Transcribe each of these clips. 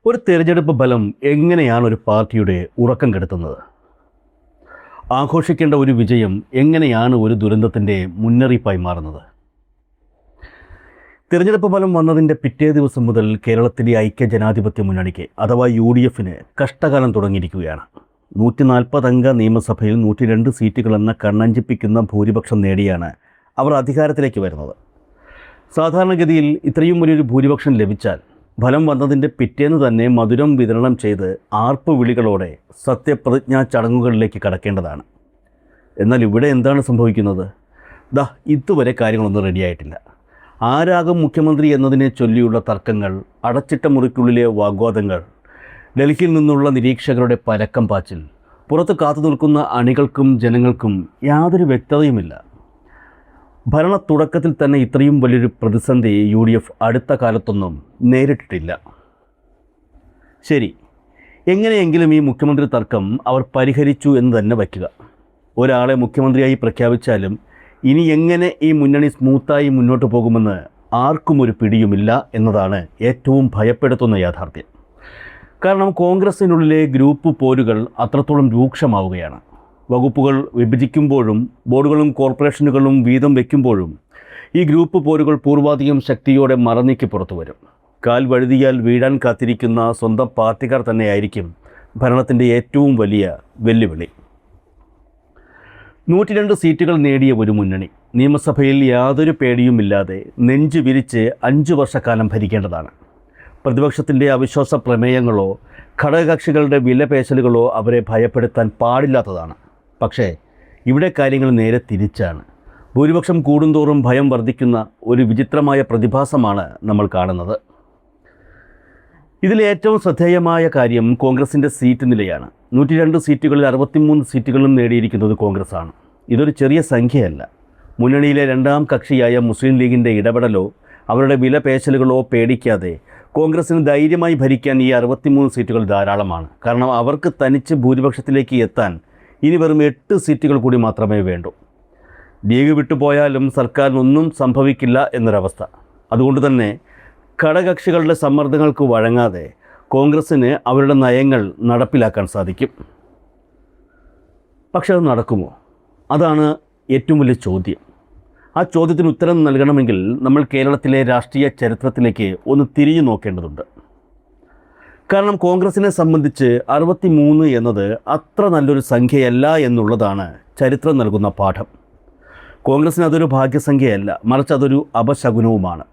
ഒരു തിരഞ്ഞെടുപ്പ് ഫലം എങ്ങനെയാണ് ഒരു പാർട്ടിയുടെ ഉറക്കം കെടുത്തുന്നത്? ആഘോഷിക്കേണ്ട ഒരു വിജയം എങ്ങനെയാണ് ഒരു ദുരന്തത്തിൻ്റെ മുന്നറിയിപ്പായി മാറുന്നത്? തിരഞ്ഞെടുപ്പ് ഫലം വന്നതിൻ്റെ പിറ്റേ ദിവസം മുതൽ കേരളത്തിലെ ഐക്യ ജനാധിപത്യ മുന്നണിക്ക് അഥവാ UDF കഷ്ടകാലം തുടങ്ങിയിരിക്കുകയാണ്. 140 അംഗ നിയമസഭയിൽ 102 സീറ്റുകളെന്ന കണ്ണഞ്ചിപ്പിക്കുന്ന ഭൂരിപക്ഷം നേടിയാണ് അവർ അധികാരത്തിലേക്ക് വരുന്നത്. സാധാരണഗതിയിൽ ഇത്രയും വലിയൊരു ഭൂരിപക്ഷം ലഭിച്ചാൽ ഫലം വന്നതിൻ്റെ പിറ്റേന്ന് തന്നെ മധുരം വിതരണം ചെയ്ത് ആർപ്പ് വിളികളോടെ സത്യപ്രതിജ്ഞാ ചടങ്ങുകളിലേക്ക് കടക്കേണ്ടതാണ്. എന്നാൽ ഇവിടെ എന്താണ് സംഭവിക്കുന്നത്? ഇതുവരെ കാര്യങ്ങളൊന്നും റെഡിയായിട്ടില്ല. ആരാകും മുഖ്യമന്ത്രി എന്നതിനെ ചൊല്ലിയുള്ള തർക്കങ്ങൾ, അടച്ചിട്ട മുറിക്കുള്ളിലെ വാഗ്വാദങ്ങൾ, ഡൽഹിയിൽ നിന്നുള്ള നിരീക്ഷകരുടെ പരക്കം പാച്ചിൽ, പുറത്ത് കാത്തു നിൽക്കുന്ന അണികൾക്കും ജനങ്ങൾക്കും യാതൊരു വ്യക്തതയുമില്ല. ഭരണ തുടക്കത്തിൽ തന്നെ ഇത്രയും വലിയൊരു പ്രതിസന്ധി UDF അടുത്ത കാലത്തൊന്നും നേരിട്ടിട്ടില്ല. ശരി, എങ്ങനെയെങ്കിലും ഈ മുഖ്യമന്ത്രി തർക്കം അവർ പരിഹരിച്ചു എന്ന് തന്നെ വയ്ക്കുക. ഒരാളെ മുഖ്യമന്ത്രിയായി പ്രഖ്യാപിച്ചാലും ഇനി എങ്ങനെ ഈ മുന്നണി സ്മൂത്തായി മുന്നോട്ട് പോകുമെന്ന് ആർക്കും ഒരു പിടിയുമില്ല എന്നതാണ് ഏറ്റവും ഭയപ്പെടുത്തുന്ന യാഥാർത്ഥ്യം. കാരണം കോൺഗ്രസിനുള്ളിലെ ഗ്രൂപ്പ് പോരുകൾ അത്രത്തോളം രൂക്ഷമാവുകയാണ്. വകുപ്പുകൾ വിഭജിക്കുമ്പോഴും ബോർഡുകളും കോർപ്പറേഷനുകളും വീതം വയ്ക്കുമ്പോഴും ഈ ഗ്രൂപ്പ് പോരുകൾ പൂർവാധികം ശക്തിയോടെ മറനീക്കി പുറത്തു വരും. കാൽ വഴുതിയാൽ വീഴാൻ കാത്തിരിക്കുന്ന സ്വന്തം പാർട്ടിക്കാർ തന്നെയായിരിക്കും ഭരണത്തിൻ്റെ ഏറ്റവും വലിയ വെല്ലുവിളി. 102 സീറ്റുകൾ നേടിയ ഒരു മുന്നണി നിയമസഭയിൽ യാതൊരു പേടിയുമില്ലാതെ നെഞ്ചു വിരിച്ച് 5 വർഷക്കാലം ഭരിക്കേണ്ടതാണ്. പ്രതിപക്ഷത്തിൻ്റെ അവിശ്വാസ പ്രമേയങ്ങളോ ഘടകകക്ഷികളുടെ വിലപേശലുകളോ അവരെ ഭയപ്പെടുത്താൻ പാടില്ലാത്തതാണ്. പക്ഷേ ഇവിടെ കാര്യങ്ങൾ നേരെ തിരിച്ചാണ്. ഭൂരിപക്ഷം കൂടുന്തോറും ഭയം വർദ്ധിക്കുന്ന ഒരു വിചിത്രമായ പ്രതിഭാസമാണ് നമ്മൾ കാണുന്നത്. ഇതിലെ ഏറ്റവും ശ്രദ്ധേയമായ കാര്യം കോൺഗ്രസിൻ്റെ സീറ്റ് നിലയാണ്. 102 സീറ്റുകളിൽ 63 സീറ്റുകളും നേടിയിരിക്കുന്നത് കോൺഗ്രസ്സാണ്. ഇതൊരു ചെറിയ സംഖ്യയല്ല. മുന്നണിയിലെ രണ്ടാം കക്ഷിയായ മുസ്ലിം ലീഗിൻ്റെ ഇടപെടലോ അവരുടെ വിലപേശലുകളോ പേടിക്കാതെ കോൺഗ്രസിന് ധൈര്യമായി ഭരിക്കാൻ ഈ 63 സീറ്റുകൾ ധാരാളമാണ്. കാരണം അവർക്ക് തനിച്ച് ഭൂരിപക്ഷത്തിലേക്ക് എത്താൻ ഇനി വെറും 8 സീറ്റുകൾ കൂടി മാത്രമേ വേണ്ടൂ. ലീഗ് വിട്ടുപോയാലും സർക്കാരിനൊന്നും സംഭവിക്കില്ല എന്നൊരവസ്ഥ. അതുകൊണ്ട് തന്നെ ഘടകകക്ഷികളുടെ സമ്മർദ്ദങ്ങൾക്ക് വഴങ്ങാതെ കോൺഗ്രസ്സിന് അവരുടെ നയങ്ങൾ നടപ്പിലാക്കാൻ സാധിക്കും. പക്ഷെ അത് നടക്കുമോ? അതാണ് ഏറ്റവും വലിയ ചോദ്യം. ആ ചോദ്യത്തിന് ഉത്തരം നൽകണമെങ്കിൽ നമ്മൾ കേരളത്തിലെ രാഷ്ട്രീയ ചരിത്രത്തിലേക്ക് ഒന്ന് തിരിഞ്ഞു നോക്കേണ്ടതുണ്ട്. കാരണം കോൺഗ്രസിനെ സംബന്ധിച്ച് 63 എന്നത് അത്ര നല്ലൊരു സംഖ്യയല്ല എന്നുള്ളതാണ് ചരിത്രം നൽകുന്ന പാഠം. കോൺഗ്രസിന് അതൊരു ഭാഗ്യസംഖ്യയല്ല, മറിച്ച് അതൊരു അപശകുനവുമാണ്.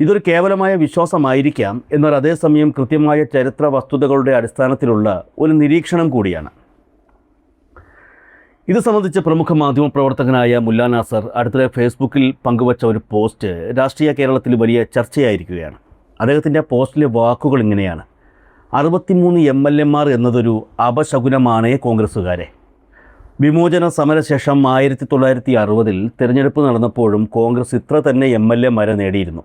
ഇതൊരു കേവലമായ വിശ്വാസമായിരിക്കാം, എന്നാൽ അതേസമയം കൃത്യമായ ചരിത്ര വസ്തുതകളുടെ അടിസ്ഥാനത്തിലുള്ള ഒരു നിരീക്ഷണം കൂടിയാണ്. ഇത് സംബന്ധിച്ച് പ്രമുഖ മാധ്യമപ്രവർത്തകനായ മുല്ല നാസർ അടുത്തിടെ ഫേസ്ബുക്കിൽ പങ്കുവച്ച ഒരു പോസ്റ്റ് രാഷ്ട്രീയ കേരളത്തിൽ വലിയ ചർച്ചയായിരിക്കുകയാണ്. അദ്ദേഹത്തിൻ്റെ പോസ്റ്റിലെ വാക്കുകൾ ഇങ്ങനെയാണ്: 63 MLA എന്നതൊരു അപശകുനമാണേ കോൺഗ്രസ്സുകാരെ. വിമോചന സമരശേഷം 1960 തിരഞ്ഞെടുപ്പ് നടന്നപ്പോഴും കോൺഗ്രസ് ഇത്ര തന്നെ MLA നേടിയിരുന്നു.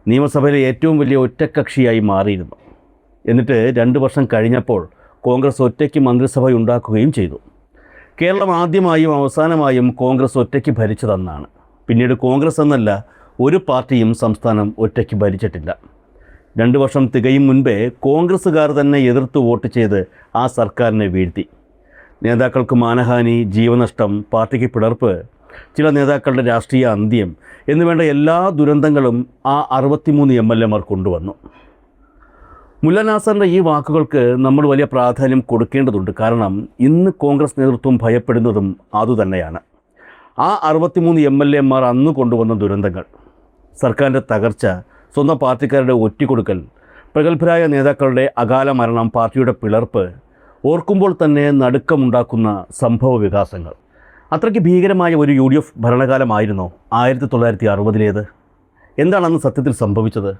നിയമസഭയിലെ ഏറ്റവും വലിയ ഒറ്റക്കക്ഷിയായി മാറിയിരുന്നു. എന്നിട്ട് 2 വർഷം കഴിഞ്ഞപ്പോൾ കോൺഗ്രസ് ഒറ്റയ്ക്ക് മന്ത്രിസഭ ഉണ്ടാക്കുകയും ചെയ്തു. കേരളം ആദ്യമായും അവസാനമായും കോൺഗ്രസ് ഒറ്റയ്ക്ക് ഭരിച്ചതെന്നാണ്. പിന്നീട് കോൺഗ്രസ് എന്നല്ല ഒരു പാർട്ടിയും സംസ്ഥാനം ഒറ്റയ്ക്ക് ഭരിച്ചിട്ടില്ല. 2 വർഷം തികയും മുൻപേ കോൺഗ്രസ്സുകാർ തന്നെ എതിർത്ത് വോട്ട് ചെയ്ത് ആ സർക്കാരിനെ വീഴ്ത്തി. നേതാക്കൾക്ക് മാനഹാനി, ജീവനഷ്ടം, പാർട്ടിക്ക് പിളർപ്പ്, ചില നേതാക്കളുടെ രാഷ്ട്രീയ അന്ത്യം എന്നുവേണ്ട എല്ലാ ദുരന്തങ്ങളും ആ 63 MLA കൊണ്ടുവന്നു. മുല്ല നാസറിൻ്റെ ഈ വാക്കുകൾക്ക് നമ്മൾ വലിയ പ്രാധാന്യം കൊടുക്കേണ്ടതുണ്ട്. കാരണം ഇന്ന് കോൺഗ്രസ് നേതൃത്വം ഭയപ്പെടുന്നതും അതുതന്നെയാണ്. ആ 63 MLA അന്ന് കൊണ്ടുവന്ന ദുരന്തങ്ങൾ, സർക്കാരിൻ്റെ തകർച്ച, സ്വന്തം പാർട്ടിക്കാരുടെ ഒറ്റിക്കൊടുക്കൽ, പ്രഗത്ഭരായ നേതാക്കളുടെ അകാല മരണം, പാർട്ടിയുടെ പിളർപ്പ്, ഓർക്കുമ്പോൾ തന്നെ നടുക്കമുണ്ടാക്കുന്ന സംഭവ വികാസങ്ങൾ. അത്രയ്ക്ക് ഭീകരമായ ഒരു UDF ഭരണകാലമായിരുന്നോ 1960 എന്താണ് അന്ന് സത്യത്തിൽ സംഭവിച്ചത്?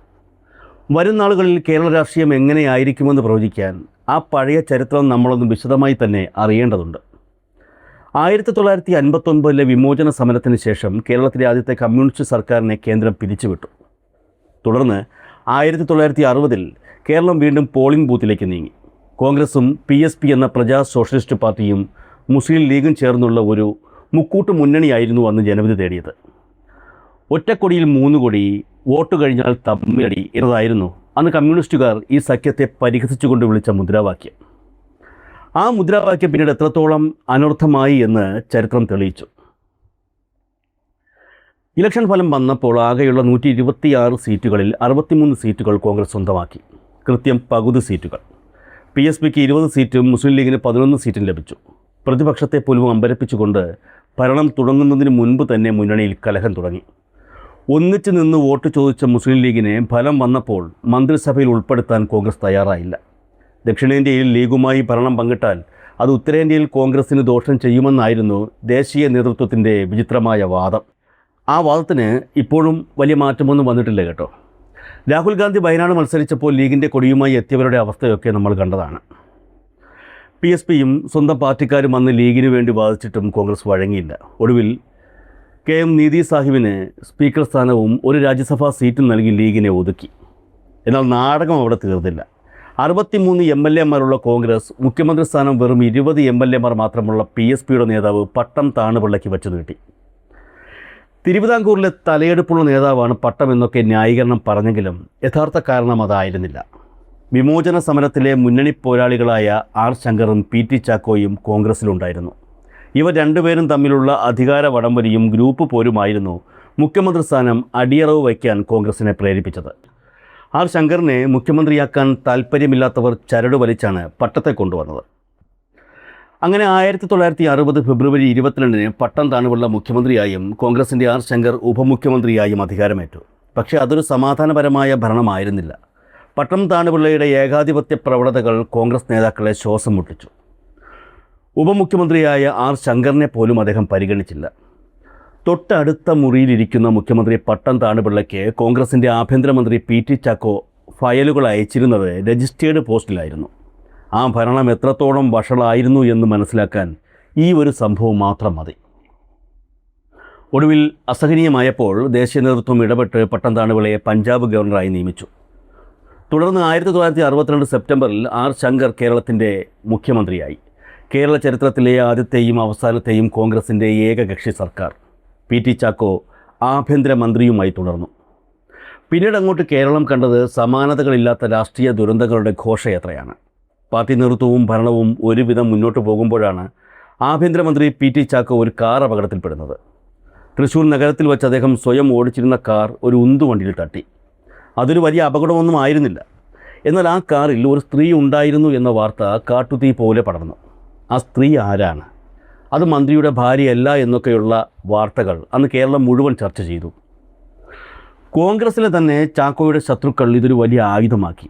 വരും നാളുകളിൽ കേരള രാഷ്ട്രീയം എങ്ങനെയായിരിക്കുമെന്ന് പ്രവചിക്കാൻ ആ പഴയ ചരിത്രം നമ്മളൊന്ന് വിശദമായി തന്നെ അറിയേണ്ടതുണ്ട്. 1959 വിമോചന സമരത്തിന് ശേഷം കേരളത്തിലെ ആദ്യത്തെ കമ്മ്യൂണിസ്റ്റ് സർക്കാരിനെ കേന്ദ്രം പിരിച്ചുവിട്ടു. തുടർന്ന് 1960 കേരളം വീണ്ടും പോളിംഗ് ബൂത്തിലേക്ക് നീങ്ങി. കോൺഗ്രസും PSP എന്ന പ്രജാ സോഷ്യലിസ്റ്റ് പാർട്ടിയും മുസ്ലിം ലീഗും ചേർന്നുള്ള ഒരു മുക്കൂട്ട് മുന്നണിയായിരുന്നു അന്ന് ജനവിധി തേടിയത്. ഒറ്റക്കൊടിയിൽ 3 കൊടി, വോട്ട് കഴിഞ്ഞാൽ തമ്മിലടി എന്നതായിരുന്നു അന്ന് കമ്മ്യൂണിസ്റ്റുകാർ ഈ സഖ്യത്തെ പരിഹസിച്ചുകൊണ്ട് വിളിച്ച മുദ്രാവാക്യം. ആ മുദ്രാവാക്യം പിന്നീട് എത്രത്തോളം അനർത്ഥമായി എന്ന് ചരിത്രം തെളിയിച്ചു. ഇലക്ഷൻ ഫലം വന്നപ്പോൾ ആകെയുള്ള 126 സീറ്റുകളിൽ 63 സീറ്റുകൾ കോൺഗ്രസ് സ്വന്തമാക്കി. കൃത്യം പകുതി സീറ്റുകൾ. PSPക്ക് 20 സീറ്റും മുസ്ലിം ലീഗിന് 11 സീറ്റും ലഭിച്ചു. പ്രതിപക്ഷത്തെ പോലും അമ്പരപ്പിച്ചുകൊണ്ട് ഭരണം തുടങ്ങുന്നതിന് മുൻപ് തന്നെ മുന്നണിയിൽ കലഹം തുടങ്ങി. ഒന്നിച്ചു നിന്ന് വോട്ട് ചോദിച്ച മുസ്ലിം ലീഗിനെ ഫലം വന്നപ്പോൾ മന്ത്രിസഭയിൽ ഉൾപ്പെടുത്താൻ കോൺഗ്രസ് തയ്യാറായില്ല. ദക്ഷിണേന്ത്യയിൽ ലീഗുമായി ഭരണം പങ്കിട്ടാൽ അത് ഉത്തരേന്ത്യയിൽ കോൺഗ്രസിന് ദോഷം ചെയ്യുമെന്നായിരുന്നു ദേശീയ നേതൃത്വത്തിൻ്റെ വിചിത്രമായ വാദം. ആ വാദത്തിന് ഇപ്പോഴും വലിയ മാറ്റമൊന്നും വന്നിട്ടില്ല കേട്ടോ. രാഹുൽ ഗാന്ധി വയനാട് മത്സരിച്ചപ്പോൾ ലീഗിൻ്റെ കൊടിയുമായി എത്തിയവരുടെ അവസ്ഥയൊക്കെ നമ്മൾ കണ്ടതാണ്. PSPയും സ്വന്തം പാർട്ടിക്കാരും അന്ന് ലീഗിന് വേണ്ടി വാദിച്ചിട്ടും കോൺഗ്രസ് വഴങ്ങിയില്ല. ഒടുവിൽ KM നീതി സാഹിബിന് സ്പീക്കർ സ്ഥാനവും ഒരു രാജ്യസഭാ സീറ്റും നൽകി ലീഗിനെ ഒതുക്കി. എന്നാൽ നാടകം അവിടെ തീർന്നില്ല. 63 MLA-മാരുള്ള കോൺഗ്രസ് മുഖ്യമന്ത്രി സ്ഥാനം വെറും 20 MLA-മാർ മാത്രമുള്ള PSPയുടെ നേതാവ് പട്ടം താണുപിള്ളയ്ക്ക് വച്ചു നീട്ടി. തിരുവിതാംകൂറിലെ തലയെടുപ്പുള്ള നേതാവാണ് പട്ടം എന്നൊക്കെ ന്യായീകരണം പറഞ്ഞെങ്കിലും യഥാർത്ഥ കാരണം അതായിരുന്നില്ല. വിമോചന സമരത്തിലെ മുന്നണി പോരാളികളായ R ശങ്കറും PT ചാക്കോയും കോൺഗ്രസിലുണ്ടായിരുന്നു. ഇവർ രണ്ടുപേരും തമ്മിലുള്ള അധികാര വടംവലിയും ഗ്രൂപ്പ് പോരുമായിരുന്നു മുഖ്യമന്ത്രി സ്ഥാനം അടിയറവ് വയ്ക്കാൻ കോൺഗ്രസിനെ പ്രേരിപ്പിച്ചത്. R ശങ്കറിനെ മുഖ്യമന്ത്രിയാക്കാൻ താൽപ്പര്യമില്ലാത്തവർ ചരട് വലിച്ചാണ് പട്ടത്തെ കൊണ്ടുവന്നത്. അങ്ങനെ 1960 ഫെബ്രുവരി 22-ന് പട്ടം താണുപിള്ള മുഖ്യമന്ത്രിയായും കോൺഗ്രസിൻ്റെ R ശങ്കർ ഉപമുഖ്യമന്ത്രിയായും അധികാരമേറ്റു. പക്ഷേ അതൊരു സമാധാനപരമായ ഭരണമായിരുന്നില്ല. പട്ടം താണുപിള്ളയുടെ ഏകാധിപത്യ പ്രവണതകൾ കോൺഗ്രസ് നേതാക്കളെ ശ്വാസം മുട്ടിച്ചു. ഉപമുഖ്യമന്ത്രിയായ R ശങ്കറിനെ പോലും അദ്ദേഹം പരിഗണിച്ചില്ല. തൊട്ടടുത്ത മുറിയിലിരിക്കുന്ന മുഖ്യമന്ത്രി പട്ടം താണുപിള്ളയ്ക്ക് കോൺഗ്രസിൻ്റെ ആഭ്യന്തരമന്ത്രി PT ചാക്കോ ഫയലുകൾ അയച്ചിരുന്നത് രജിസ്റ്റേർഡ് പോസ്റ്റിലായിരുന്നു. ആ ഭരണം എത്രത്തോളം വഷളായിരുന്നു എന്ന് മനസ്സിലാക്കാൻ ഈ ഒരു സംഭവം മാത്രം മതി. ഒടുവിൽ അസഹനീയമായപ്പോൾ ദേശീയ നേതൃത്വം ഇടപെട്ട് പട്ടം താണുപിള്ളയെ പഞ്ചാബ് ഗവർണറായി നിയമിച്ചു. തുടർന്ന് 1962 സെപ്റ്റംബറിൽ R ശങ്കർ കേരളത്തിൻ്റെ മുഖ്യമന്ത്രിയായി. കേരള ചരിത്രത്തിലെ ആദ്യത്തെയും അവസാനത്തെയും കോൺഗ്രസിൻ്റെ ഏകകക്ഷി സർക്കാർ. PT ചാക്കോ ആഭ്യന്തരമന്ത്രിയുമായി തുടർന്നു. പിന്നീട് അങ്ങോട്ട് കേരളം കണ്ടത് സമാനതകളില്ലാത്ത രാഷ്ട്രീയ ദുരന്തങ്ങളുടെ ഘോഷയാത്രയാണ്. പാർട്ടി നേതൃത്വവും ഭരണവും ഒരുവിധം മുന്നോട്ട് പോകുമ്പോഴാണ് ആഭ്യന്തരമന്ത്രി PT ചാക്കോ ഒരു കാർ അപകടത്തിൽപ്പെടുന്നത്. തൃശ്ശൂർ നഗരത്തിൽ വെച്ച് അദ്ദേഹം സ്വയം ഓടിച്ചിരുന്ന കാർ ഒരു ഉന്തുവണ്ടിയിൽ തട്ടി. അതൊരു വലിയ അപകടമൊന്നും ആയിരുന്നില്ല. എന്നാൽ ആ കാറിൽ ഒരു സ്ത്രീ ഉണ്ടായിരുന്നു എന്ന വാർത്ത കാട്ടുതീ പോലെ പടർന്നു. ആ സ്ത്രീ ആരാണ്? അത് മന്ത്രിയുടെ ഭാര്യയല്ല എന്നൊക്കെയുള്ള വാർത്തകൾ അന്ന് കേരളം മുഴുവൻ ചർച്ച ചെയ്തു. കോൺഗ്രസിലെ തന്നെ ചാക്കോയുടെ ശത്രുക്കൾ ഇതൊരു വലിയ ആയുധമാക്കി.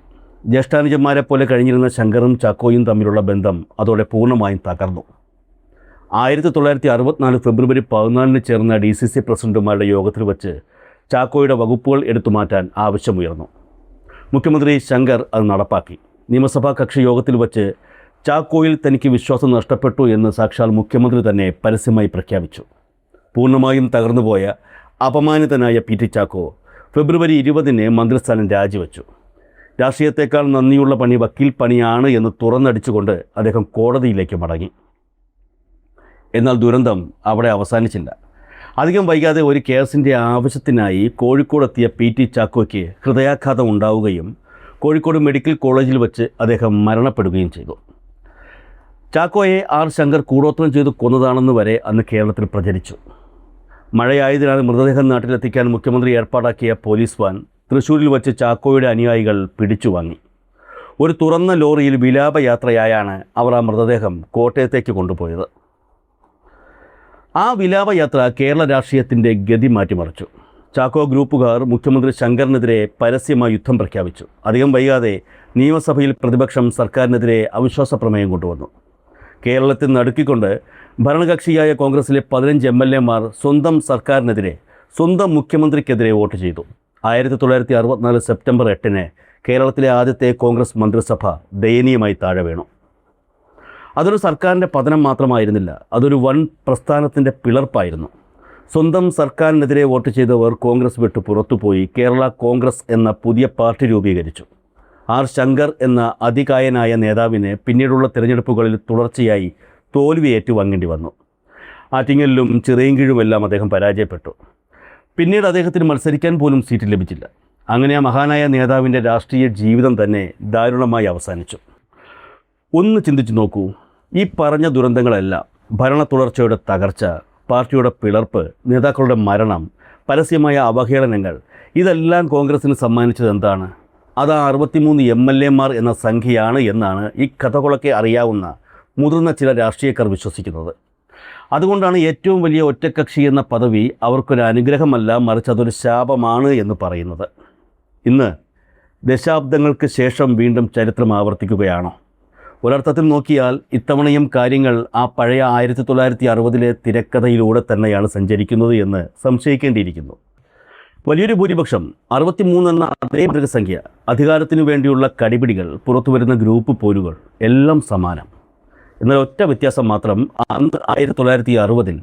ജ്യേഷ്ഠാനുജന്മാരെ പോലെ കഴിഞ്ഞിരുന്ന ശങ്കറും ചാക്കോയും തമ്മിലുള്ള ബന്ധം അതോടെ പൂർണ്ണമായും തകർന്നു. 1964 ഫെബ്രുവരി 14-ന് ചേർന്ന DCC പ്രസിഡന്റുമാരുടെ യോഗത്തിൽ വെച്ച് ചാക്കോയുടെ വകുപ്പുകൾ എടുത്തുമാറ്റാൻ ആവശ്യമുയർന്നു. മുഖ്യമന്ത്രി ശങ്കർ അത് നടപ്പാക്കി. നിയമസഭാ കക്ഷി യോഗത്തിൽ വെച്ച് ചാക്കോയിൽ തനിക്ക് വിശ്വാസം നഷ്ടപ്പെട്ടു എന്ന് സാക്ഷാൽ മുഖ്യമന്ത്രി തന്നെ പരസ്യമായി പ്രഖ്യാപിച്ചു. പൂർണ്ണമായും തകർന്നുപോയ അപമാനിതനായ PT ചാക്കോ ഫെബ്രുവരി 20-ന് മന്ത്രിസ്ഥാനം രാജിവെച്ചു. രാഷ്ട്രീയത്തെക്കാൾ നന്ദിയുള്ള പണി വക്കീൽ പണിയാണ് എന്ന് തുറന്നടിച്ചുകൊണ്ട് അദ്ദേഹം കോടതിയിലേക്ക് മടങ്ങി. എന്നാൽ ദുരന്തം അവിടെ അവസാനിച്ചില്ല. അധികം വൈകാതെ ഒരു കേസിൻ്റെ ആവശ്യത്തിനായി കോഴിക്കോടെത്തിയ PT ചാക്കോയ്ക്ക് ഹൃദയാഘാതം ഉണ്ടാവുകയും കോഴിക്കോട് മെഡിക്കൽ കോളേജിൽ വെച്ച് അദ്ദേഹം മരണപ്പെടുകയും ചെയ്തു. ചാക്കോയെ R ശങ്കർ കൂടോത്രം ചെയ്ത് കൊന്നതാണെന്ന് വരെ അന്ന് കേരളത്തിൽ പ്രചരിച്ചു. മഴയായതിനാൽ മൃതദേഹം നാട്ടിലെത്തിക്കാൻ മുഖ്യമന്ത്രി ഏർപ്പാടാക്കിയ പോലീസ് വാൻ തൃശ്ശൂരിൽ വെച്ച് ചാക്കോയുടെ അനുയായികൾ പിടിച്ചുവാങ്ങി. ഒരു തുറന്ന ലോറിയിൽ വിലാപയാത്രയായാണ് അവർ ആ മൃതദേഹം കോട്ടയത്തേക്ക് കൊണ്ടുപോയത്. ആ വിലാപയാത്ര കേരള രാഷ്ട്രീയത്തിൻ്റെ ഗതി മാറ്റിമറിച്ചു. ചാക്കോ ഗ്രൂപ്പുകാർ മുഖ്യമന്ത്രി ശങ്കറിനെതിരെ പരസ്യമായി യുദ്ധം പ്രഖ്യാപിച്ചു. അധികം വൈകാതെ നിയമസഭയിൽ പ്രതിപക്ഷം സർക്കാരിനെതിരെ അവിശ്വാസ പ്രമേയം കൊണ്ടുവന്നു. കേരളത്തിൽ നടുക്കിക്കൊണ്ട് ഭരണകക്ഷിയായ കോൺഗ്രസിലെ 15 MLA-മാർ സ്വന്തം സർക്കാരിനെതിരെ, സ്വന്തം മുഖ്യമന്ത്രിക്കെതിരെ വോട്ട് ചെയ്തു. 1964 സെപ്റ്റംബർ 8-ന് കേരളത്തിലെ ആദ്യത്തെ കോൺഗ്രസ് മന്ത്രിസഭ ദയനീയമായി താഴെ വീണു. അതൊരു സർക്കാരിൻ്റെ പതനം മാത്രമായിരുന്നില്ല, അതൊരു വൻ പ്രസ്ഥാനത്തിൻ്റെ പിളർപ്പായിരുന്നു. സ്വന്തം സർക്കാരിനെതിരെ വോട്ട് ചെയ്തവർ കോൺഗ്രസ് വിട്ട് പുറത്തുപോയി കേരള കോൺഗ്രസ് എന്ന പുതിയ പാർട്ടി രൂപീകരിച്ചു. R ശങ്കർ എന്ന അതികായനായ നേതാവിന് പിന്നീടുള്ള തിരഞ്ഞെടുപ്പുകളിൽ തുടർച്ചയായി തോൽവി ഏറ്റുവാങ്ങേണ്ടി വന്നു. ആറ്റിങ്ങലിലും ചിറയൻകീഴുമെല്ലാം അദ്ദേഹം പരാജയപ്പെട്ടു. പിന്നീട് അദ്ദേഹത്തിന് മത്സരിക്കാൻ പോലും സീറ്റ് ലഭിച്ചില്ല. അങ്ങനെ ആ മഹാനായ നേതാവിൻ്റെ രാഷ്ട്രീയ ജീവിതം തന്നെ ദാരുണമായി അവസാനിച്ചു. ഒന്ന് ചിന്തിച്ചു നോക്കൂ, ഈ പറഞ്ഞ ദുരന്തങ്ങളെല്ലാം ഭരണ തുടർച്ചയുടെ തകർച്ച, പാർട്ടിയുടെ പിളർപ്പ്, നേതാക്കളുടെ മരണം, പരസ്യമായ അവഹേളനങ്ങൾ, ഇതെല്ലാം കോൺഗ്രസിന് സമ്മാനിച്ചത് എന്താണ്? അത് 63 MLA-മാർ എന്ന സംഖ്യയാണ് എന്നാണ് ഈ കഥകളൊക്കെ അറിയാവുന്ന മുതിർന്ന ചില രാഷ്ട്രീയക്കാർ വിശ്വസിക്കുന്നത്. അതുകൊണ്ടാണ് ഏറ്റവും വലിയ ഒറ്റക്കക്ഷി എന്ന പദവി അവർക്കൊരു അനുഗ്രഹമല്ല, മറിച്ച് അതൊരു ശാപമാണ് എന്ന് പറയുന്നത്. ഇന്ന് ദശാബ്ദങ്ങൾക്ക് ശേഷം വീണ്ടും ചരിത്രം ആവർത്തിക്കുകയാണോ? ഒരർത്ഥത്തിൽ നോക്കിയാൽ ഇത്തവണയും കാര്യങ്ങൾ ആ പഴയ 1960-ലെ തിരക്കഥയിലൂടെ തന്നെയാണ് സഞ്ചരിക്കുന്നത് എന്ന് സംശയിക്കേണ്ടിയിരിക്കുന്നു. വലിയൊരു ഭൂരിപക്ഷം, 63 എന്ന അതേ മൃഗസംഖ്യ, അധികാരത്തിനു വേണ്ടിയുള്ള കടിപിടികൾ, പുറത്തുവരുന്ന ഗ്രൂപ്പ് പോരുകൾ എല്ലാം സമാനം. എന്നാൽ ഒറ്റ വ്യത്യാസം മാത്രം, അന്ന് 1960-ൽ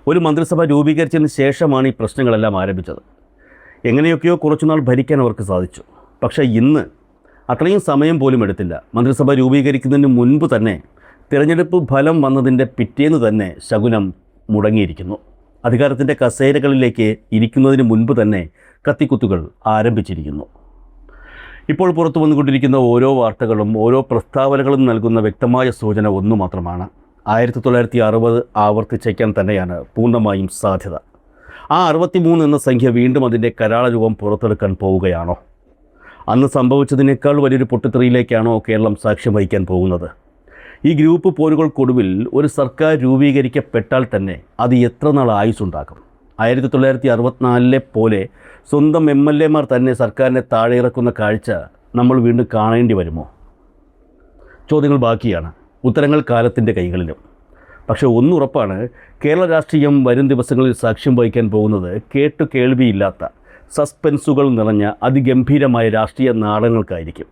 ഒരു മന്ത്രിസഭ രൂപീകരിച്ചതിന് ശേഷമാണ് ഈ പ്രശ്നങ്ങളെല്ലാം ആരംഭിച്ചത്. എങ്ങനെയൊക്കെയോ കുറച്ചുനാൾ ഭരിക്കാൻ അവർക്ക് സാധിച്ചു. പക്ഷേ ഇന്ന് അത്രയും സമയം പോലും എടുത്തില്ല. മന്ത്രിസഭ രൂപീകരിക്കുന്നതിന് മുൻപ് തന്നെ, തിരഞ്ഞെടുപ്പ് ഫലം വന്നതിൻ്റെ പിറ്റേന്ന് തന്നെ ശകുനം മുടങ്ങിയിരിക്കുന്നു. അധികാരത്തിൻ്റെ കസേരകളിലേക്ക് ഇരിക്കുന്നതിന് മുൻപ് തന്നെ കത്തിക്കുത്തുകൾ ആരംഭിച്ചിരിക്കുന്നു. ഇപ്പോൾ പുറത്തു വന്നുകൊണ്ടിരിക്കുന്ന ഓരോ വാർത്തകളും ഓരോ പ്രസ്താവനകളും നൽകുന്ന വ്യക്തമായ സൂചന ഒന്നു മാത്രമാണ്: 1960 ആവർത്തിച്ചേക്കാൻ തന്നെയാണ് പൂർണ്ണമായും സാധ്യത. ആ 63 എന്ന സംഖ്യ വീണ്ടും അതിൻ്റെ കരാള രൂപം പുറത്തെടുക്കാൻ പോവുകയാണോ? അന്ന് സംഭവിച്ചതിനേക്കാൾ വലിയൊരു പൊട്ടിത്തെറിയിലേക്കാണോ കേരളം സാക്ഷ്യം വഹിക്കാൻ പോകുന്നത്? ഈ ഗ്രൂപ്പ് പോരുകൾക്കൊടുവിൽ ഒരു സർക്കാർ രൂപീകരിക്കപ്പെട്ടാൽ തന്നെ അത് എത്ര നാൾ ആയുസ്സുണ്ടാക്കും? 1964-ലെ പോലെ സ്വന്തം MLA-മാർ തന്നെ സർക്കാരിനെ താഴെ ഇറക്കുന്ന കാഴ്ച നമ്മൾ വീണ്ടും കാണേണ്ടി വരുമോ? ചോദ്യങ്ങൾ ബാക്കിയാണ്, ഉത്തരങ്ങൾ കാലത്തിൻ്റെ കൈകളിലും. പക്ഷേ ഒന്നുറപ്പാണ്, കേരള രാഷ്ട്രീയം വരും ദിവസങ്ങളിൽ സാക്ഷ്യം വഹിക്കാൻ പോകുന്നത് കേട്ടു കേൾവിയില്ലാത്ത, സസ്പെൻസുകൾ നിറഞ്ഞ അതിഗംഭീരമായ രാഷ്ട്രീയ നാടകങ്ങൾക്കായിരിക്കും.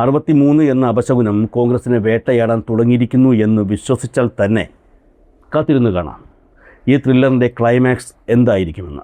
63 എന്ന അപശകുനം കോൺഗ്രസിനെ വേട്ടയാടാൻ തുടങ്ങിയിരിക്കുന്നു എന്ന് വിശ്വസിച്ചാൽ തന്നെ കാത്തിരുന്ന് കാണാം ഈ ത്രില്ലറിൻ്റെ ക്ലൈമാക്സ് എന്തായിരിക്കുമെന്ന്.